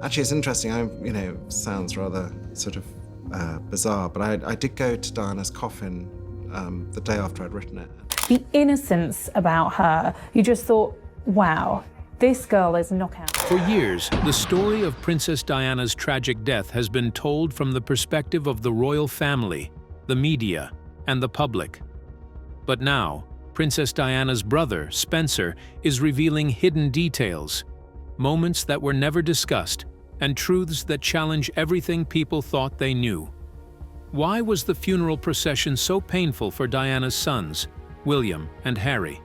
Actually, it's interesting. Sounds rather sort of bizarre, but I did go to Diana's coffin the day after I'd written it. The innocence about her, you just thought, wow, this girl is knockout. For years, the story of Princess Diana's tragic death has been told from the perspective of the royal family, the media, and the public. But now, Princess Diana's brother, Spencer, is revealing hidden details, moments that were never discussed, and truths that challenge everything people thought they knew. Why was the funeral procession so painful for Diana's sons, William and Harry?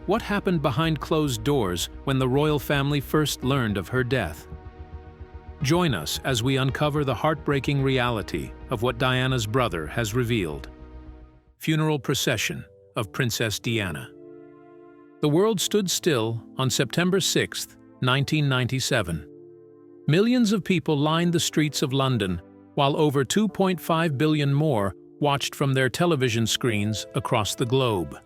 What happened behind closed doors when the royal family first learned of her death? Join us as we uncover the heartbreaking reality of what Diana's brother has revealed. Funeral procession of Princess Diana. The world stood still on September 6, 1997. Millions of people lined the streets of London, while over 2.5 billion more watched from their television screens across the globe.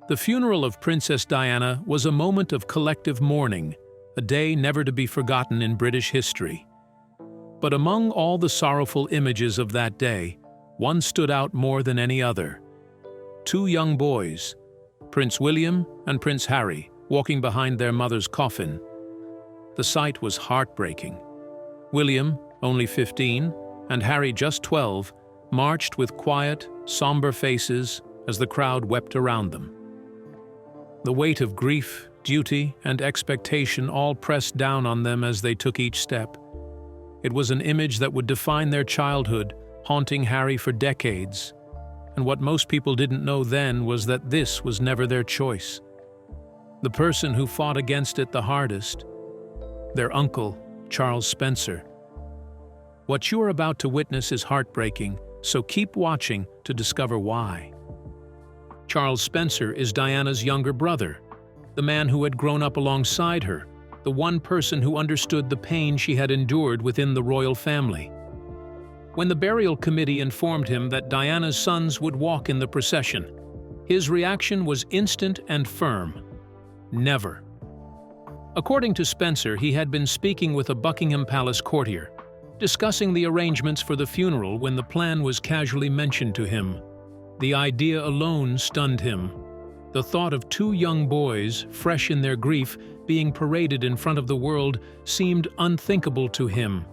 The funeral of Princess Diana was a moment of collective mourning, a day never to be forgotten in British history. But among all the sorrowful images of that day, one stood out more than any other. Two young boys, Prince William and Prince Harry, walking behind their mother's coffin. The sight was heartbreaking. William, only 15, and Harry, just 12, marched with quiet, somber faces as the crowd wept around them. The weight of grief, duty, and expectation all pressed down on them as they took each step. It was an image that would define their childhood, haunting Harry for decades. And what most people didn't know then was that this was never their choice. The person who fought against it the hardest, their uncle, Charles Spencer. What you are about to witness is heartbreaking, so keep watching to discover why. Charles Spencer is Diana's younger brother, the man who had grown up alongside her, the one person who understood the pain she had endured within the royal family. When the burial committee informed him that Diana's sons would walk in the procession, his reaction was instant and firm. Never. According to Spencer, he had been speaking with a Buckingham Palace courtier, discussing the arrangements for the funeral when the plan was casually mentioned to him. The idea alone stunned him. The thought of two young boys, fresh in their grief, being paraded in front of the world seemed unthinkable to him.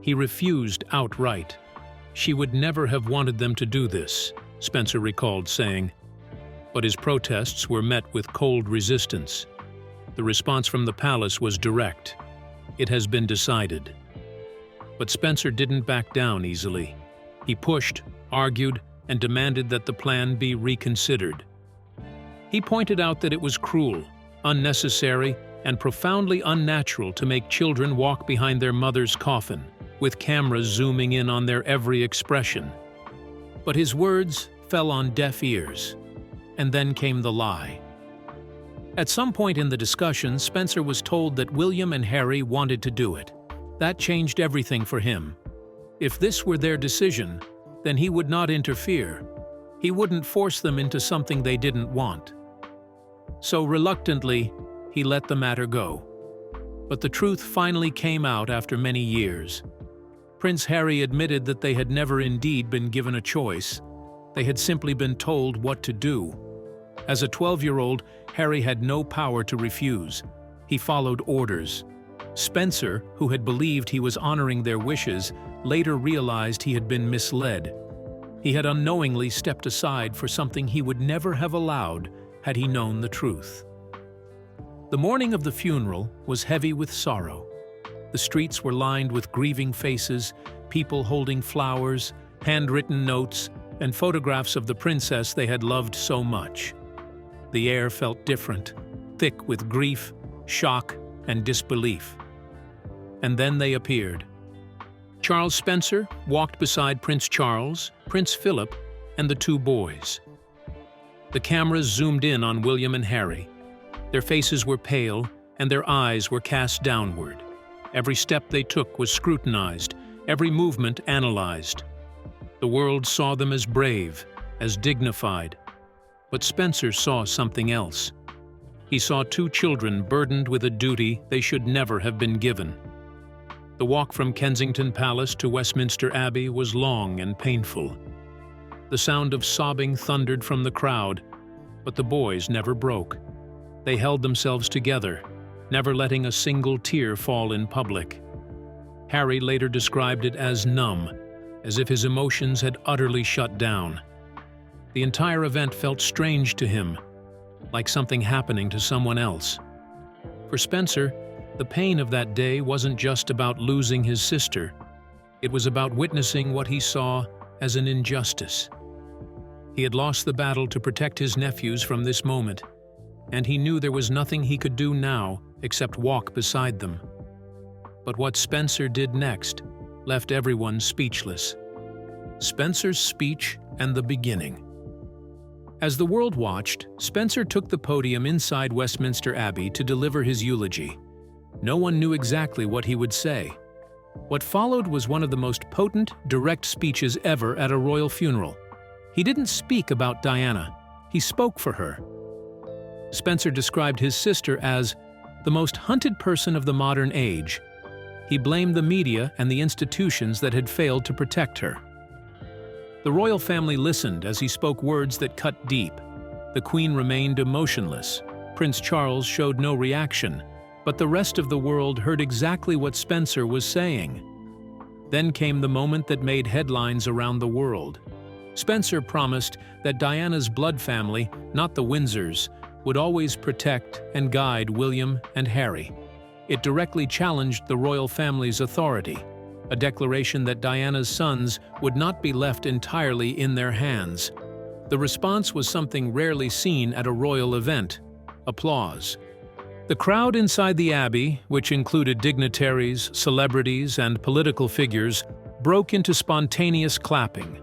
He refused outright. She would never have wanted them to do this, Spencer recalled saying. But his protests were met with cold resistance. The response from the palace was direct. It has been decided. But Spencer didn't back down easily. He pushed, argued, and demanded that the plan be reconsidered. He pointed out that it was cruel, unnecessary, and profoundly unnatural to make children walk behind their mother's coffin, with cameras zooming in on their every expression. But his words fell on deaf ears. And then came the lie. At some point in the discussion, Spencer was told that William and Harry wanted to do it. That changed everything for him. If this were their decision, then he would not interfere. He wouldn't force them into something they didn't want. So reluctantly, he let the matter go. But the truth finally came out after many years. Prince Harry admitted that they had never indeed been given a choice. They had simply been told what to do. As a 12-year-old, Harry had no power to refuse. He followed orders. Spencer, who had believed he was honoring their wishes, later realized he had been misled. He had unknowingly stepped aside for something he would never have allowed had he known the truth. The morning of the funeral was heavy with sorrow. The streets were lined with grieving faces, people holding flowers, handwritten notes, and photographs of the princess they had loved so much. The air felt different, thick with grief, shock, and disbelief. And then they appeared. Charles Spencer walked beside Prince Charles, Prince Philip, and the two boys. The cameras zoomed in on William and Harry. Their faces were pale, and their eyes were cast downward. Every step they took was scrutinized, every movement analyzed. The world saw them as brave, as dignified. But Spencer saw something else. He saw two children burdened with a duty they should never have been given. The walk from Kensington Palace to Westminster Abbey was long and painful. The sound of sobbing thundered from the crowd, but the boys never broke. They held themselves together, never letting a single tear fall in public. Harry later described it as numb, as if his emotions had utterly shut down. The entire event felt strange to him, like something happening to someone else. For Spencer, the pain of that day wasn't just about losing his sister. It was about witnessing what he saw as an injustice. He had lost the battle to protect his nephews from this moment, and he knew there was nothing he could do now except walk beside them. But what Spencer did next left everyone speechless. Spencer's speech and the beginning. As the world watched, Spencer took the podium inside Westminster Abbey to deliver his eulogy. No one knew exactly what he would say. What followed was one of the most potent, direct speeches ever at a royal funeral. He didn't speak about Diana, he spoke for her. Spencer described his sister as the most hunted person of the modern age. He blamed the media and the institutions that had failed to protect her. The royal family listened as he spoke words that cut deep. The Queen remained emotionless. Prince Charles showed no reaction, but the rest of the world heard exactly what Spencer was saying. Then came the moment that made headlines around the world. Spencer promised that Diana's blood family, not the Windsors, would always protect and guide William and Harry. It directly challenged the royal family's authority, a declaration that Diana's sons would not be left entirely in their hands. The response was something rarely seen at a royal event: applause. The crowd inside the Abbey, which included dignitaries, celebrities, and political figures, broke into spontaneous clapping.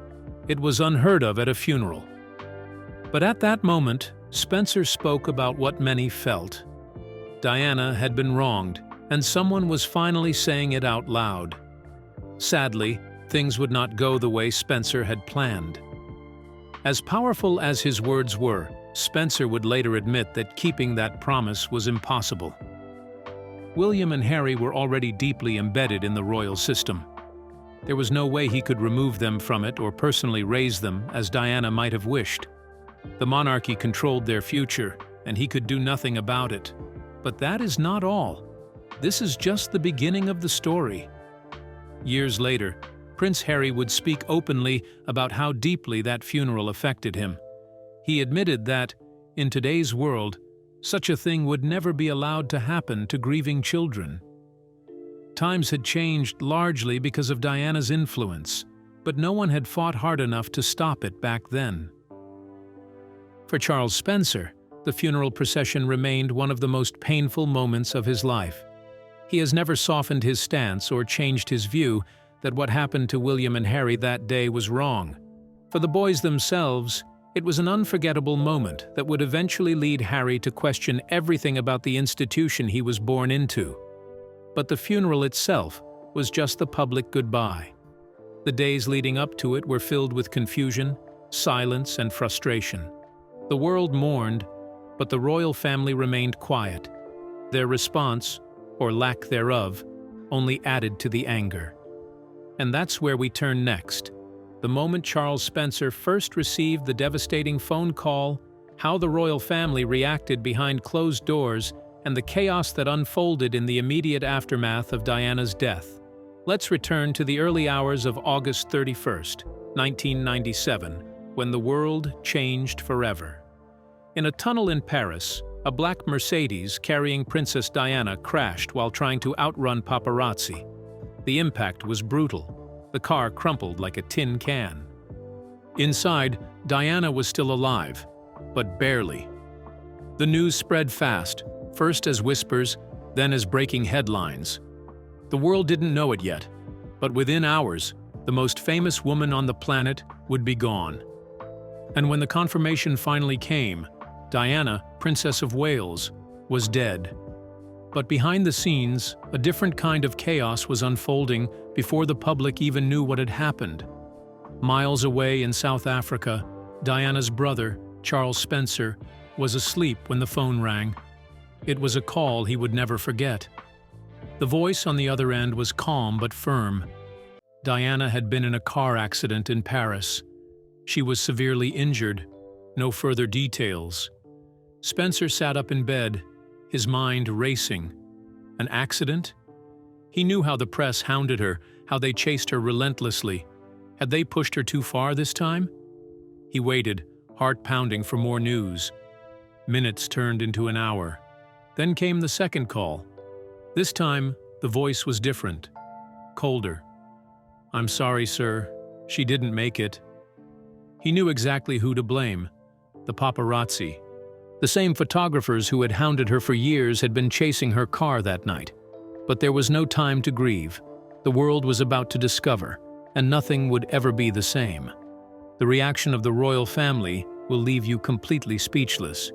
It was unheard of at a funeral. But at that moment, Spencer spoke about what many felt. Diana had been wronged, and someone was finally saying it out loud. Sadly, things would not go the way Spencer had planned. As powerful as his words were, Spencer would later admit that keeping that promise was impossible. William and Harry were already deeply embedded in the royal system. There was no way he could remove them from it or personally raise them as Diana might have wished. The monarchy controlled their future, and he could do nothing about it. But that is not all. This is just the beginning of the story. Years later, Prince Harry would speak openly about how deeply that funeral affected him. He admitted that, in today's world, such a thing would never be allowed to happen to grieving children. Times had changed largely because of Diana's influence, but no one had fought hard enough to stop it back then. For Charles Spencer, the funeral procession remained one of the most painful moments of his life. He has never softened his stance or changed his view that what happened to William and Harry that day was wrong. For the boys themselves, it was an unforgettable moment that would eventually lead Harry to question everything about the institution he was born into. But the funeral itself was just the public goodbye. The days leading up to it were filled with confusion, silence, and frustration. The world mourned, but the royal family remained quiet. Their response, or lack thereof, only added to the anger. And that's where we turn next. The moment Charles Spencer first received the devastating phone call, how the royal family reacted behind closed doors, and the chaos that unfolded in the immediate aftermath of Diana's death. Let's return to the early hours of August 31st, 1997, when the world changed forever. In a tunnel in Paris, a black Mercedes carrying Princess Diana crashed while trying to outrun paparazzi. The impact was brutal. The car crumpled like a tin can. Inside, Diana was still alive, but barely. The news spread fast, first as whispers, then as breaking headlines. The world didn't know it yet, but within hours, the most famous woman on the planet would be gone. And when the confirmation finally came, Diana, Princess of Wales, was dead. But behind the scenes, a different kind of chaos was unfolding before the public even knew what had happened. Miles away in South Africa, Diana's brother, Charles Spencer, was asleep when the phone rang. It was a call he would never forget. The voice on the other end was calm but firm. Diana had been in a car accident in Paris. She was severely injured. No further details. Spencer sat up in bed, his mind racing. An accident? He knew how the press hounded her, how they chased her relentlessly. Had they pushed her too far this time? He waited, heart pounding for more news. Minutes turned into an hour. Then came the second call. This time, the voice was different, colder. "I'm sorry, sir. She didn't make it." He knew exactly who to blame. The paparazzi. The same photographers who had hounded her for years had been chasing her car that night. But there was no time to grieve. The world was about to discover, and nothing would ever be the same. The reaction of the royal family will leave you completely speechless.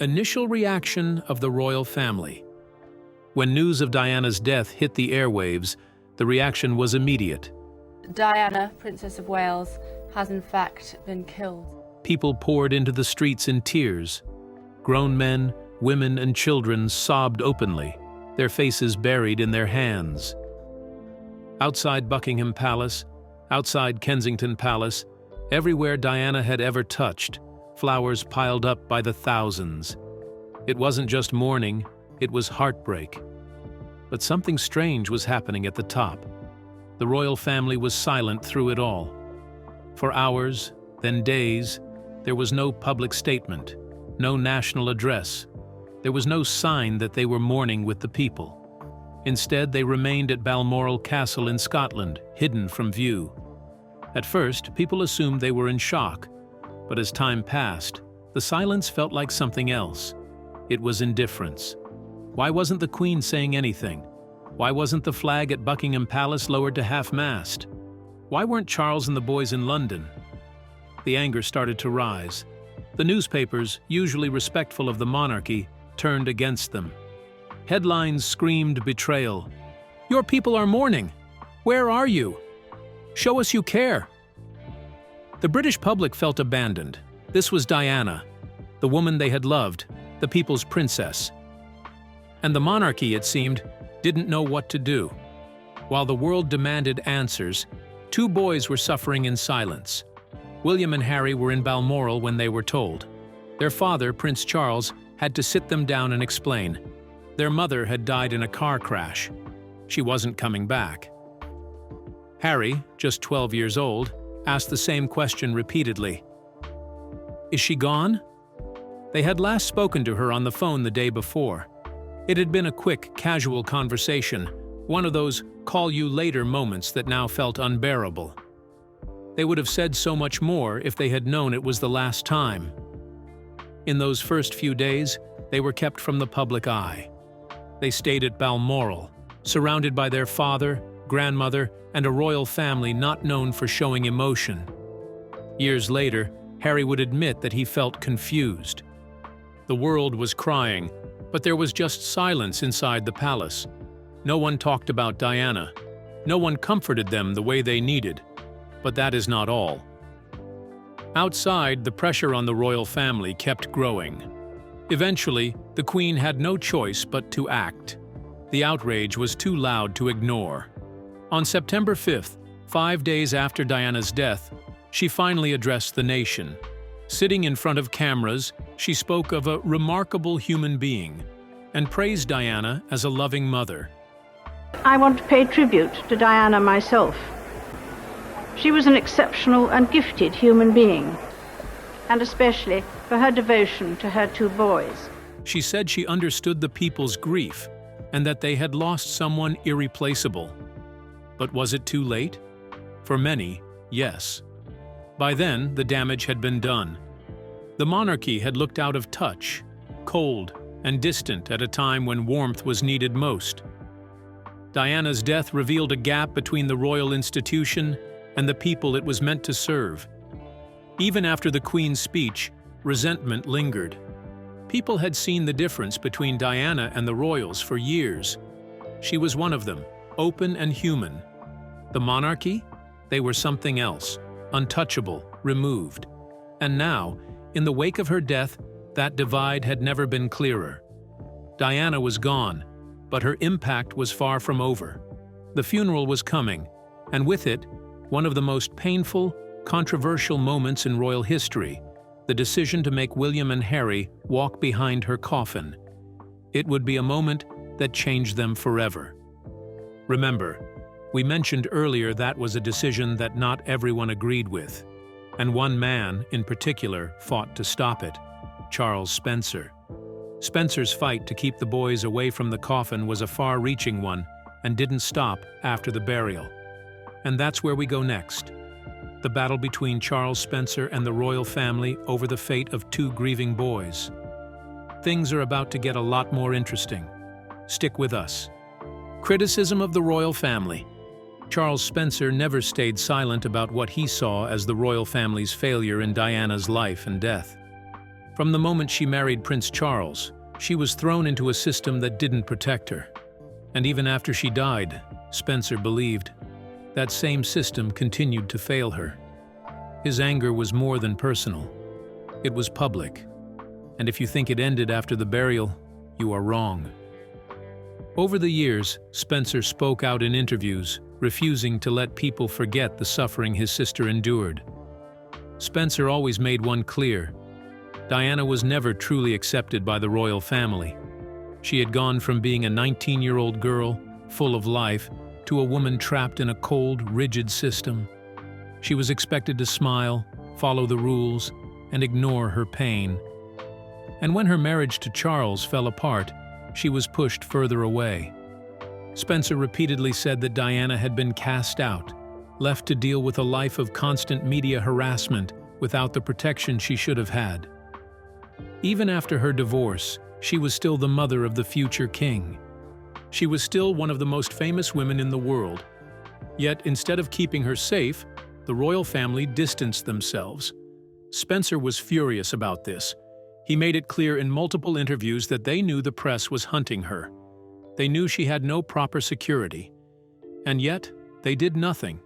Initial reaction of the royal family. When news of Diana's death hit the airwaves, the reaction was immediate. Diana, Princess of Wales, has in fact been killed. People poured into the streets in tears. Grown men, women, and children sobbed openly, their faces buried in their hands. Outside Buckingham Palace, outside Kensington Palace, everywhere Diana had ever touched, flowers piled up by the thousands. It wasn't just mourning, it was heartbreak. But something strange was happening at the top. The royal family was silent through it all. For hours, then days, there was no public statement, no national address. There was no sign that they were mourning with the people. Instead, they remained at Balmoral Castle in Scotland, hidden from view. At first, people assumed they were in shock, but as time passed, the silence felt like something else. It was indifference. Why wasn't the Queen saying anything? Why wasn't the flag at Buckingham Palace lowered to half-mast? Why weren't Charles and the boys in London? The anger started to rise. The newspapers, usually respectful of the monarchy, turned against them. Headlines screamed betrayal. "Your people are mourning. Where are you? Show us you care." The British public felt abandoned. This was Diana, the woman they had loved, the people's princess. And the monarchy, it seemed, didn't know what to do. While the world demanded answers, two boys were suffering in silence. William and Harry were in Balmoral when they were told. Their father, Prince Charles, had to sit them down and explain. Their mother had died in a car crash. She wasn't coming back. Harry, just 12 years old, asked the same question repeatedly. "Is she gone?" They had last spoken to her on the phone the day before. It had been a quick, casual conversation, one of those call-you-later moments that now felt unbearable. They would have said so much more if they had known it was the last time. In those first few days, they were kept from the public eye. They stayed at Balmoral, surrounded by their father, grandmother, and a royal family not known for showing emotion. Years later, Harry would admit that he felt confused. The world was crying, but there was just silence inside the palace. No one talked about Diana. No one comforted them the way they needed. But that is not all. Outside, the pressure on the royal family kept growing. Eventually, the Queen had no choice but to act. The outrage was too loud to ignore. On September 5th, 5 days after Diana's death, she finally addressed the nation. Sitting in front of cameras, she spoke of a remarkable human being and praised Diana as a loving mother. "I want to pay tribute to Diana myself. She was an exceptional and gifted human being, and especially for her devotion to her two boys." She said she understood the people's grief and that they had lost someone irreplaceable. But was it too late? For many, yes. By then, the damage had been done. The monarchy had looked out of touch, cold and distant at a time when warmth was needed most. Diana's death revealed a gap between the royal institution and the people it was meant to serve. Even after the Queen's speech, resentment lingered. People had seen the difference between Diana and the royals for years. She was one of them, open and human. The monarchy? They were something else, untouchable, removed. And now, in the wake of her death, that divide had never been clearer. Diana was gone, But her impact was far from over. The funeral was coming, and with it, one of the most painful, controversial moments in royal history, the decision to make William and Harry walk behind her coffin. It would be a moment that changed them forever. Remember, we mentioned earlier that was a decision that not everyone agreed with, and one man, in particular, fought to stop it: Charles Spencer. Spencer's fight to keep the boys away from the coffin was a far-reaching one and didn't stop after the burial. And that's where we go next. The battle between Charles Spencer and the royal family over the fate of two grieving boys. Things are about to get a lot more interesting. Stick with us. Criticism of the royal family. Charles Spencer never stayed silent about what he saw as the royal family's failure in Diana's life and death. From the moment she married Prince Charles, she was thrown into a system that didn't protect her. And even after she died, Spencer believed that same system continued to fail her. His anger was more than personal. It was public. And if you think it ended after the burial, you are wrong. Over the years, Spencer spoke out in interviews, refusing to let people forget the suffering his sister endured. Spencer always made one clear: Diana was never truly accepted by the royal family. She had gone from being a 19-year-old girl, full of life, to a woman trapped in a cold, rigid system. She was expected to smile, follow the rules, and ignore her pain. And when her marriage to Charles fell apart, she was pushed further away. Spencer repeatedly said that Diana had been cast out, left to deal with a life of constant media harassment without the protection she should have had. Even after her divorce, she was still the mother of the future king. She was still one of the most famous women in the world. Yet, instead of keeping her safe, the royal family distanced themselves. Spencer was furious about this. He made it clear in multiple interviews that they knew the press was hunting her. They knew she had no proper security. And yet, they did nothing.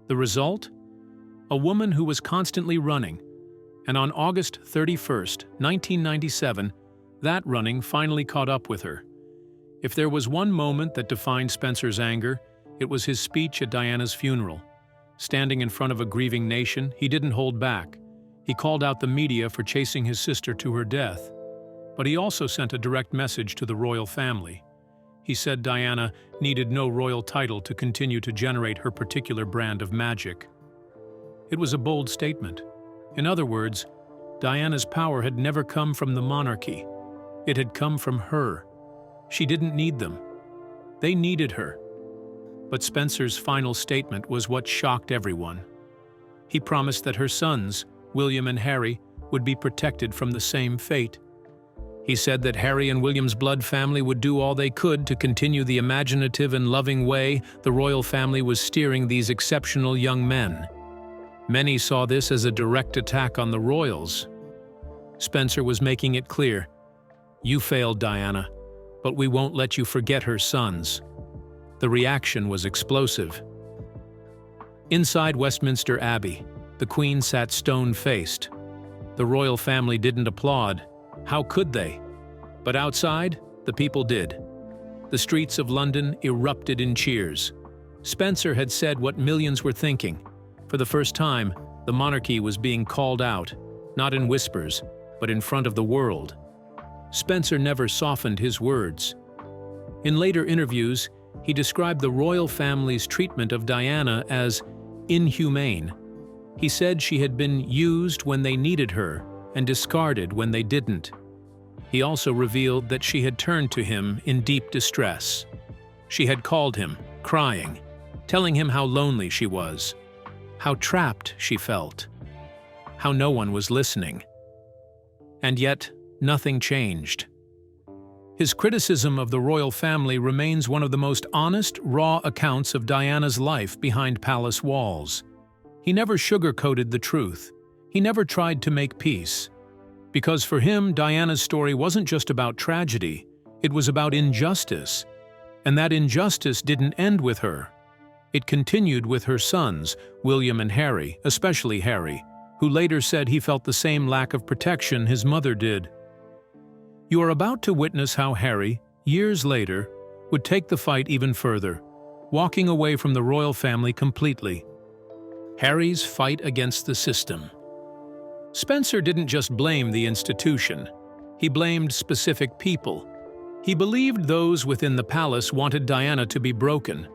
The result? A woman who was constantly running. And on August 31st, 1997, that running finally caught up with her. If there was one moment that defined Spencer's anger, it was his speech at Diana's funeral. Standing in front of a grieving nation, he didn't hold back. He called out the media for chasing his sister to her death. But he also sent a direct message to the royal family. He said Diana needed no royal title to continue to generate her particular brand of magic. It was a bold statement. In other words, Diana's power had never come from the monarchy. It had come from her. She didn't need them. They needed her. But Spencer's final statement was what shocked everyone. He promised that her sons, William and Harry, would be protected from the same fate. He said that Harry and William's blood family would do all they could to continue the imaginative and loving way the royal family was steering these exceptional young men. Many saw this as a direct attack on the royals. Spencer was making it clear: "You failed, Diana, but we won't let you forget her sons." The reaction was explosive. Inside Westminster Abbey, the Queen sat stone-faced. The royal family didn't applaud. How could they? But outside, the people did. The streets of London erupted in cheers. Spencer had said what millions were thinking. For the first time, the monarchy was being called out, not in whispers, but in front of the world. Spencer never softened his words. In later interviews, he described the royal family's treatment of Diana as inhumane. He said she had been used when they needed her and discarded when they didn't. He also revealed that she had turned to him in deep distress. She had called him, crying, telling him how lonely she was, how trapped she felt, how no one was listening. And yet, nothing changed. His criticism of the royal family remains one of the most honest, raw accounts of Diana's life behind palace walls. He never sugarcoated the truth. He never tried to make peace. Because for him, Diana's story wasn't just about tragedy, it was about injustice. And that injustice didn't end with her. It continued with her sons, William and Harry, especially Harry, who later said he felt the same lack of protection his mother did. You are about to witness how Harry, years later, would take the fight even further, walking away from the royal family completely. Harry's fight against the system. Spencer didn't just blame the institution. He blamed specific people. He believed those within the palace wanted Diana to be broken.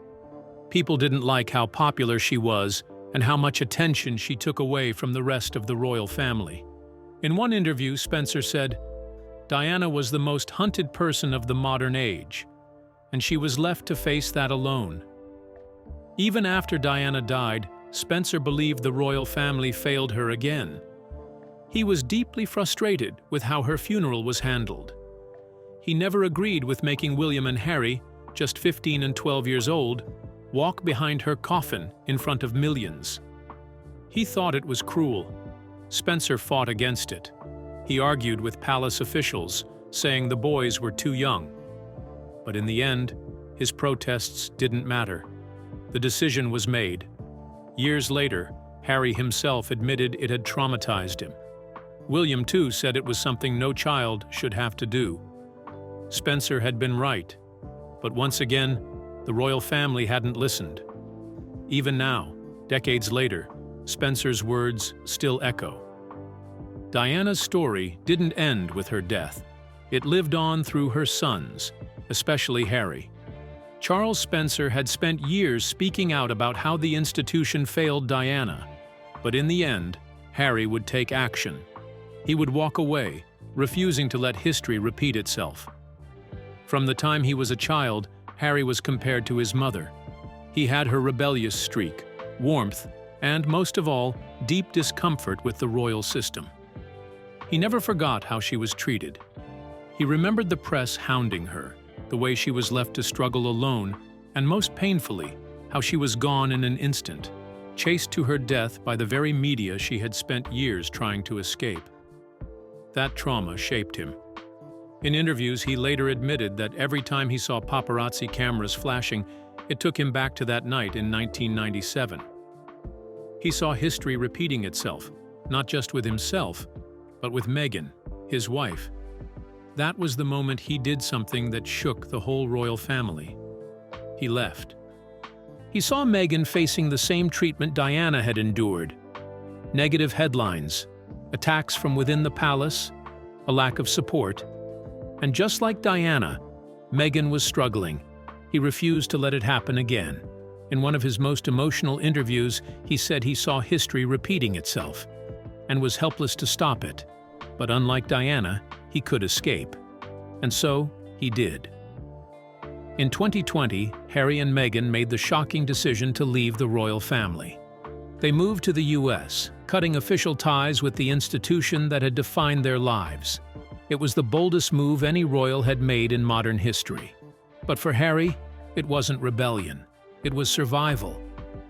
People didn't like how popular she was and how much attention she took away from the rest of the royal family. In one interview, Spencer said, "Diana was the most hunted person of the modern age, and she was left to face that alone." Even after Diana died, Spencer believed the royal family failed her again. He was deeply frustrated with how her funeral was handled. He never agreed with making William and Harry, just 15 and 12 years old, walk behind her coffin in front of millions. He thought it was cruel. Spencer fought against it. He argued with palace officials, saying the boys were too young. But in the end, his protests didn't matter. The decision was made. Years later, Harry himself admitted it had traumatized him. William, too, said it was something no child should have to do. Spencer had been right, but once again, the royal family hadn't listened. Even now, decades later, Spencer's words still echo. Diana's story didn't end with her death. It lived on through her sons, especially Harry. Charles Spencer had spent years speaking out about how the institution failed Diana, but in the end, Harry would take action. He would walk away, refusing to let history repeat itself. From the time he was a child, Harry was compared to his mother. He had her rebellious streak, warmth, and most of all, deep discomfort with the royal system. He never forgot how she was treated. He remembered the press hounding her, the way she was left to struggle alone, and most painfully, how she was gone in an instant, chased to her death by the very media she had spent years trying to escape. That trauma shaped him. In interviews, he later admitted that every time he saw paparazzi cameras flashing, it took him back to that night in 1997. He saw history repeating itself, not just with himself, but with Meghan, his wife. That was the moment he did something that shook the whole royal family. He left. He saw Meghan facing the same treatment Diana had endured. Negative headlines, attacks from within the palace, a lack of support. And just like Diana, Meghan was struggling. He refused to let it happen again. In one of his most emotional interviews, he said he saw history repeating itself and was helpless to stop it. But unlike Diana, he could escape. And so, he did. In 2020, Harry and Meghan made the shocking decision to leave the royal family. They moved to the US, cutting official ties with the institution that had defined their lives. It was the boldest move any royal had made in modern history. But for Harry, it wasn't rebellion. It was survival.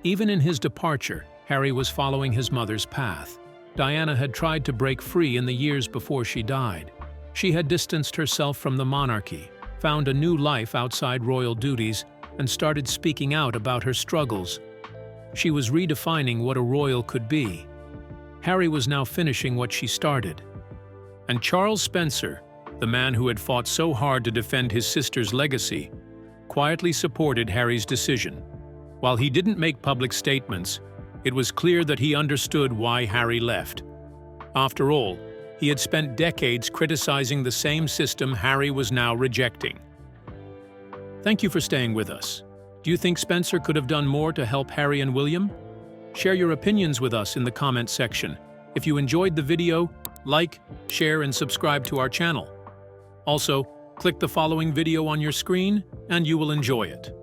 Even in his departure, Harry was following his mother's path. Diana had tried to break free in the years before she died. She had distanced herself from the monarchy, found a new life outside royal duties, and started speaking out about her struggles. She was redefining what a royal could be. Harry was now finishing what she started. And Charles Spencer, the man who had fought so hard to defend his sister's legacy, quietly supported Harry's decision. While he didn't make public statements, it was clear that he understood why Harry left. After all, he had spent decades criticizing the same system Harry was now rejecting. Thank you for staying with us. Do you think Spencer could have done more to help Harry and William? Share your opinions with us in the comment section. If you enjoyed the video, like, share, and subscribe to our channel. Also, click the following video on your screen and you will enjoy it.